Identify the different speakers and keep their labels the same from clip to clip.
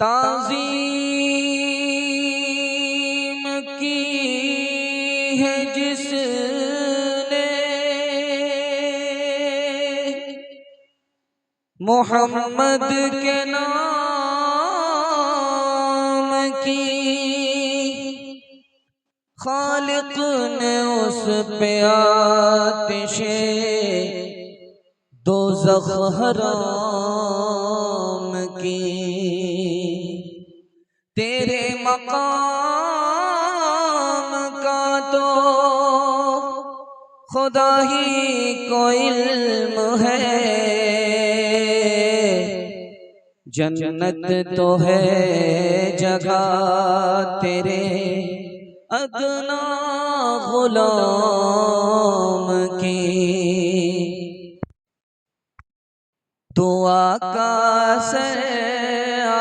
Speaker 1: ताज़ीम की है जिसने मोहम्मद के नाम की, खालिक ने उस पे आतिशे दोज़ख हराम की। तेरे मकाम का तो खुदा ही को इल्म है, जन्नत तो है जगह तेरे अदना गुलाम की। दुआ का सयाद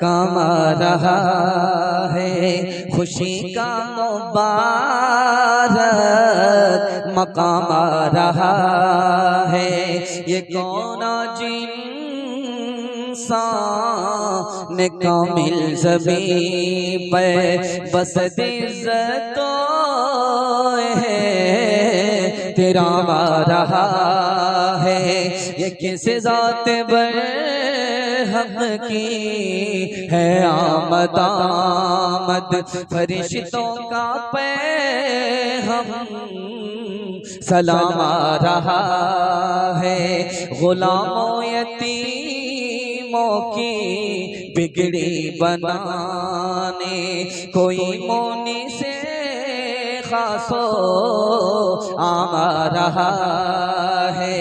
Speaker 1: कमा रहा है, खुशी का मुबारक मकाम आ रहा है। ये कौन इंसान कामिल ज़मीं पे बस इज़्ज़तो है तेरा आ रहा है। ये किस ज़ात बरहम की है आमद आमद, फरिश्तों का पैग़ाम सलाम आ रहा है। गुलामों यतीमों की बिगड़ी बनाने कोई मोनी से खासो आम आ रहा है।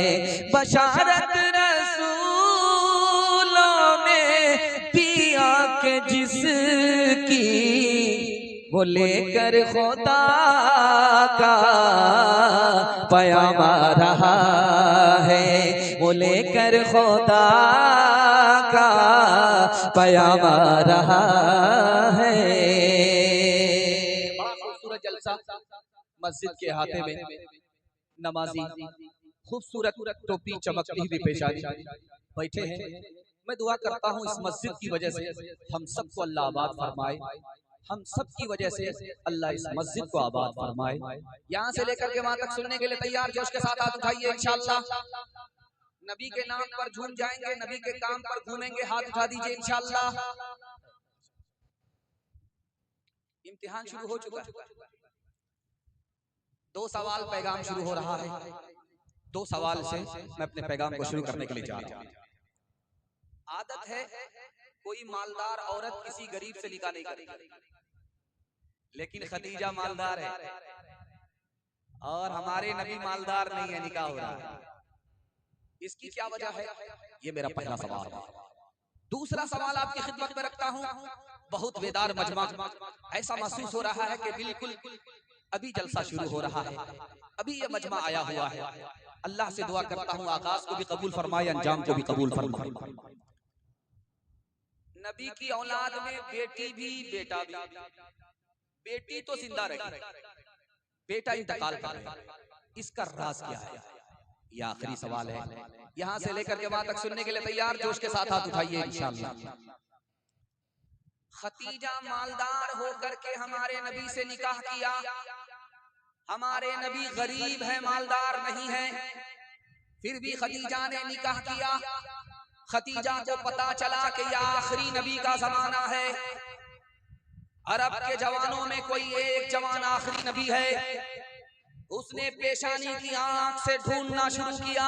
Speaker 1: बशारत रसूलों ने पिया के जिसकी, वो लेकर खुदा का पैगाम आ रहा है, वो लेकर खुदा का पैगाम आ रहा है। बड़ा खूबसूरत जलसा मस्जिद के हाथे में नमाजी खूबसूरत टोपी चमकती हुई पेशानी बैठे हैं। मैं दुआ करता हूँ इस मस्जिद की वजह से हम सबको अल्लाह आबाद फरमाए, हम सब की वजह से अल्लाह इस मस्जिद को आबाद फरमाए। यहाँ से लेकर के वहां तक सुनने के लिए तैयार, जोश के साथ हाथ उठाइए इंशाअल्लाह। नबी के नाम पर झूम जाएंगे, नबी के काम पर घूमेंगे, हाथ उठा दीजिए इंशाअल्लाह। इम्तिहान शुरू हो चुका है, 2 सवाल पैगाम शुरू हो रहा है। 2 सवाल से मैं अपने पैगाम को शुरू करने के लिए जा रहा हूं। आदत है कोई मालदार औरत किसी गरीब से निकाह नहीं करेगी, लेकिन खदीजा मालदार है और हमारे नबी मालदार नहीं है, निकाह हो रहा है। इसकी क्या वजह है? ये मेरा पहला सवाल है। दूसरा सवाल आपकी खिदमत में रखता हूं, बहुत बेदार मजमा। ऐसा महसूस हो रहा है कि बिल्कुल अभी जलसा शुरू हो रहा है, अभी ये मजमा आया हुआ है। अल्लाह से दुआ करता हूँ आगाज को भी कबूल फरमाए, अंजाम को भी कबूल फरमाए। नबी की औलाद में बेटी भी बेटा भी। बेटी तो जिंदा रही, बेटा इंतकाल कर गया, इसका राज क्या है? ये आखिरी सवाल है। यहां से लेकर के वहां तक सुनने के लिए तैयार, जोश के साथ हाथ उठाइए इंशाअल्लाह। खतीजा मालदार होकर के हमारे नबी से निकाह किया। हमारे नबी गरीब है, मालदार नहीं है, फिर भी खतीजा ने निकाह किया। खतीजा को पता चला कि यह आखिरी नबी का जमाना है। अरब के जवानों में कोई एक जवान आखिरी नबी है। उसने पेशानी की आंख से ढूंढना शुरू किया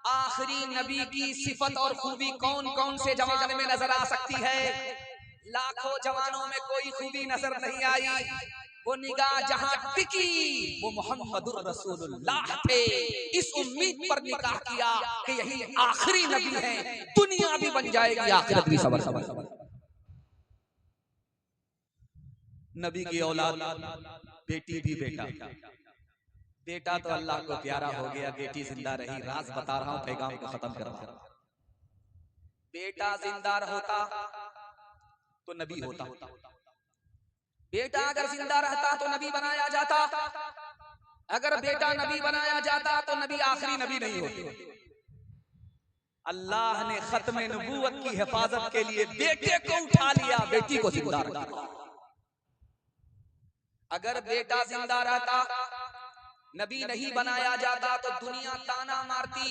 Speaker 1: आखिरी नबी की सिफत और खूबी कौन कौन से जमाने में नजर आ सकती है। लाखों जवानों में कोई खूबी नजर नहीं आई। वो निगाह जहां टिकी वो मोहम्मदुर रसूलुल्लाह थे। इस उम्मीद पर निकाह किया कि यही आखिरी नबी है, दुनिया भी बन जाएगी, आखिरत भी सबर सबर। नबी की औलाद बेटी भी बेटा। बेटा तो अल्लाह को प्यारा हो गया, बेटी जिंदा रही। राज बता रहा हूं, पैगाम को खत्म कर रहा हूं। बेटा जिंदा होता तो नबी होता। बेटा अगर जिंदा रहता तो नबी बनाया जाता। अगर बेटा नबी बनाया जाता तो नबी आखिरी नबी नहीं होते। अल्लाह ने खत्म नबूवत की हिफाजत के लिए बेटे को उठा लिया, बेटी को जिंदा रखा। अगर बेटा जिंदा रहता, नबी नहीं बनाया जाता, तो दुनिया ताना मारती,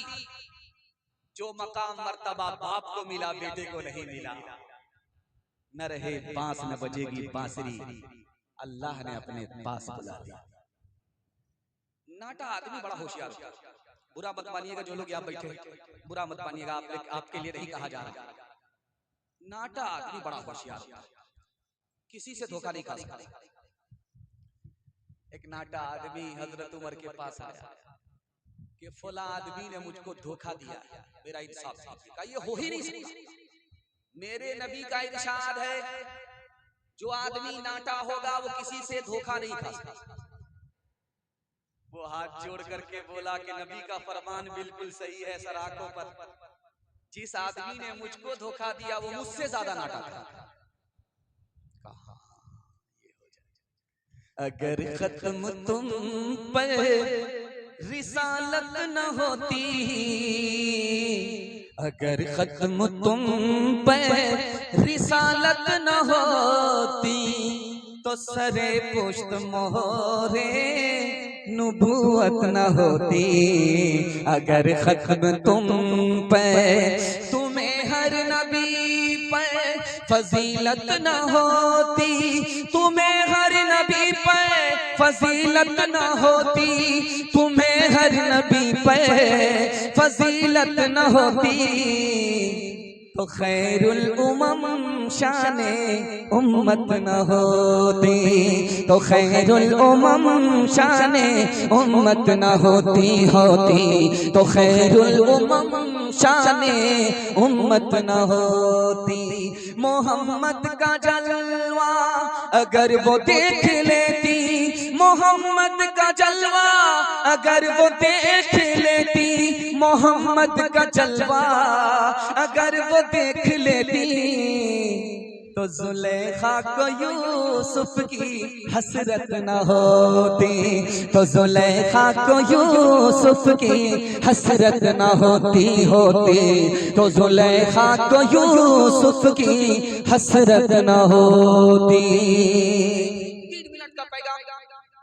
Speaker 1: जो मकाम मर्तबा बाप को मिला बेटे को नहीं मिला। न रहे बांस न बजेगी बांसुरी, अल्लाह ने अपने पास बुला लिया। नाटा आदमी बड़ा होशियार होता है। बुरा मत मानिएगा जो लोग यहाँ बैठे, बुरा मत मानिएगा, आपके लिए नहीं कहा जा रहा। नाटा आदमी बड़ा होशियार होता है, किसी से धोखा नहीं खा सकता। एक नाटा आदमी हजरत उमर के पास आया कि फला आदमी ने मुझको धोखा दिया, मेरा इंसाफ कीजिए। ये हो ही नहीं सकता। मेरे नबी का इरशाद है, जो आदमी नाटा होगा वो किसी से धोखा नहीं खा सकता। वो हाथ जोड़ करके बोला कि नबी का फरमान बिल्कुल सही है सर आंखों पर। जिस आदमी ने मुझको धोखा दिया वो मुझसे ज्यादा नाटा था। अगर खत्म तुम पर रिसालत न होती, अगर खत्म तुम पर रिसालत न होती, तो सरे पुश्त मोहरे नबूवत न होती। अगर खत्म तुम पर तुम्हें हर नबी पर फजीलत न होती, तुम्हें हर नबी पर फजीलत न होती, तुम्हें हर नबी पर फजीलत न होती, तो खैरुल उमम शाने उम्मत न होती, तो खैरुल उमम शाने उम्मत न होती, होती तो खैरुल उमम शाने उम्मत न होती। मोहम्मद का जलवा अगर वो देख लेती, मोहम्मद का जलवा अगर वो देख लेती, मोहम्मद का जलवा अगर वो देख लेती, तो जुलेखा को यूसुफ की हसरत न होती, तो जुलेखा को यूसुफ की हसरत न होती, होती तो जुलेखा को यूसुफ की हसरत न होती। 3 मिनट का पैगाम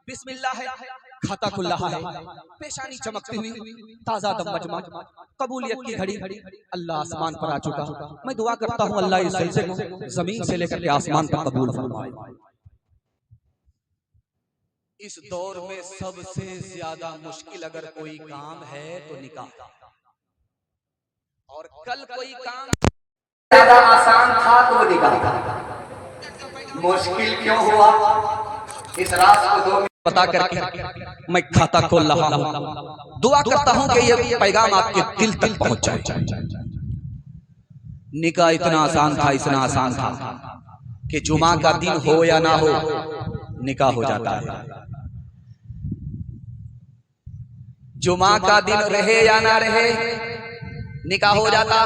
Speaker 1: बिस्मिल्लाह है, खाता खुल रहा है, पेशानी चमकती हुई, ताजा दम मजमा, कबूलियत की घड़ी, अल्लाह आसमान पर आ चुका। मैं दुआ करता हूँ अल्लाह इस जलसे को जमीन से लेकर के आसमान तक कबूल फरमाए। इस दौर में सबसे ज्यादा मुश्किल अगर कोई काम है तो निकाह, और कल कोई काम ज्यादा आसान था तो निकाह। मुश्किल क्यों हुआ, इस रात को 2 बता करके मैं खाता खोल रहा हूं। दुआ करता हूं कि ये पैगाम आपके दिल तक पहुंच जाए। निकाह इतना आसान था, इतना आसान था, कि जुमा का दिन हो या ना हो निकाह हो जाता है। जुमा का दिन रहे या ना रहे निकाह हो जाता।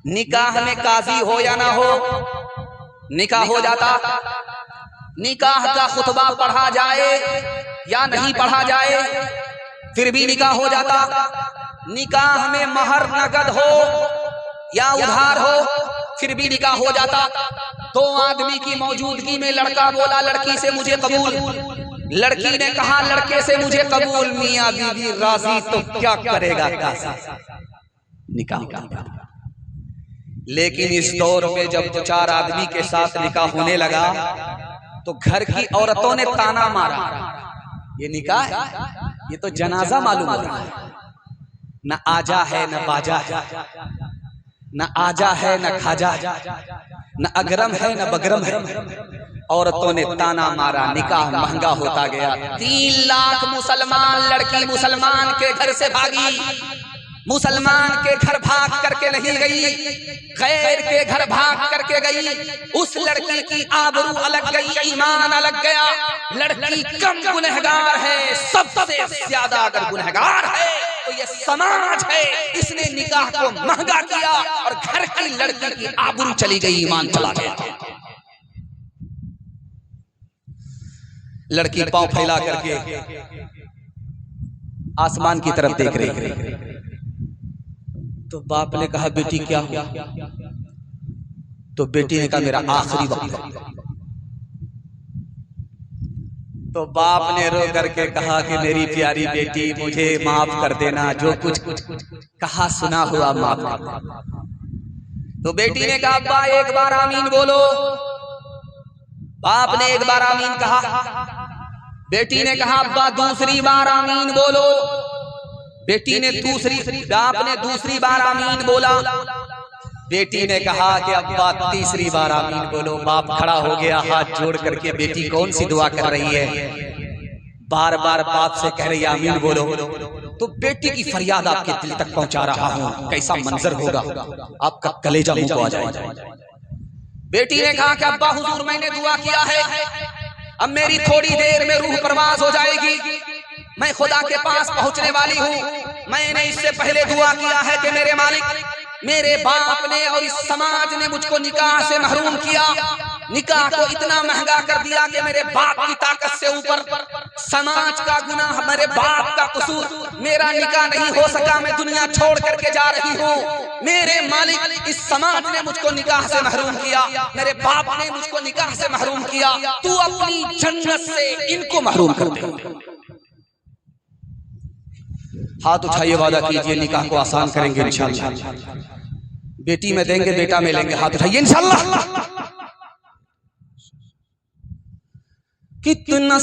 Speaker 1: निकाह में काजी हो या ना हो निकाह हो जाता। निकाह का खुतबा पढ़ा जाए या नहीं पढ़ा जाए फिर भी निकाह हो जाता। निकाह में महर नगद हो या उधार हो फिर भी निकाह हो जाता। दो आदमी की मौजूदगी में लड़का बोला लड़की से मुझे कबूल, लड़की ने कहा लड़के से मुझे कबूल। मियां बीवी राजी तो क्या करेगा काजी, निकाह हो जाता। लेकिन इस दौर में जब दो चार आदमी के साथ निकाह होने लगा तो घर की औरतों ने ताना मारा, ये निकाह है, ये तो जनाजा मालूम हो रहा है। न आजा है न बाजा है, न आजा है न खाजा है, न अगरम है न बगरम है। औरतों ने ताना मारा, निकाह महंगा होता गया। 3 लाख मुसलमान लड़की मुसलमान के घर से भागी। मुसलमान के घर भाग करके नहीं गई, गैर के घर भाग करके गई। उस लड़की की आबरू अलग गई, ईमान अलग गया। लड़की कम गुनहगार है, सबसे ज्यादा अगर गुनहगार है तो ये समाज है। इसने निकाह को महंगा किया और घर की लड़की की आबरू चली गई, ईमान चला गया। लड़की पांव फैला करके आसमान की तरफ देख रही है। तो बाप ने कहा बेटी क्या हुआ? तो बेटी ने कहा मेरा आखिरी वक्त है। तो बाप ने रो करके कहा कि मेरी प्यारी बेटी मुझे माफ कर देना, जो कुछ कहा सुना हुआ माफ कर देना। तो बेटी ने कहा अब्बा एक बार आमीन बोलो। बाप ने एक बार आमीन कहा। बेटी ने कहा अब्बा दूसरी बार आमीन बोलो। बेटी ने बाप ने दूसरी बार आमीन बोला। बेटी ने कहा कि अब्बा तीसरी बार आमीन बोलो। बाप खड़ा हो गया, हाथ जोड़ करके बेटी कौन सी दुआ कर रही है, बार बार बाप से कह रही है आमीन बोलो। तो बेटी की फरियाद आपके दिल तक पहुंचा रहा हूं, कैसा मंजर होगा, आपका कलेजा मुंह को आ जाएगा। बेटी ने कहा कि अब्बा हुजूर मैंने दुआ किया है, अब मेरी थोड़ी देर में रूह परवाज हो जाएगी, मैं खुदा के पास पहुंचने वाली हूँ। मैंने इससे पहले दुआ किया है कि मेरे मालिक, मेरे बाप ने और इस समाज ने मुझको निकाह से महरूम किया। निकाह को इतना महंगा कर दिया कि मेरे बाप की ताकत से ऊपर समाज का गुनाह, मेरे बाप का कसूर, मेरा निकाह नहीं हो सका, मैं दुनिया छोड़ करके जा रही हूँ। मेरे मालिक इस समाज ने मुझको निकाह से महरूम किया, मेरे बाप ने मुझको निकाह से महरूम किया, तू अपनी जन्नत से इनको महरूम कर दे। हाथ उठाइए, वादा कीजिए निकाह को आसान करेंगे इंशाअल्लाह। बेटी में देंगे बेटा में लेंगे, हाथ उठाइए इंशाअल्लाह। कितना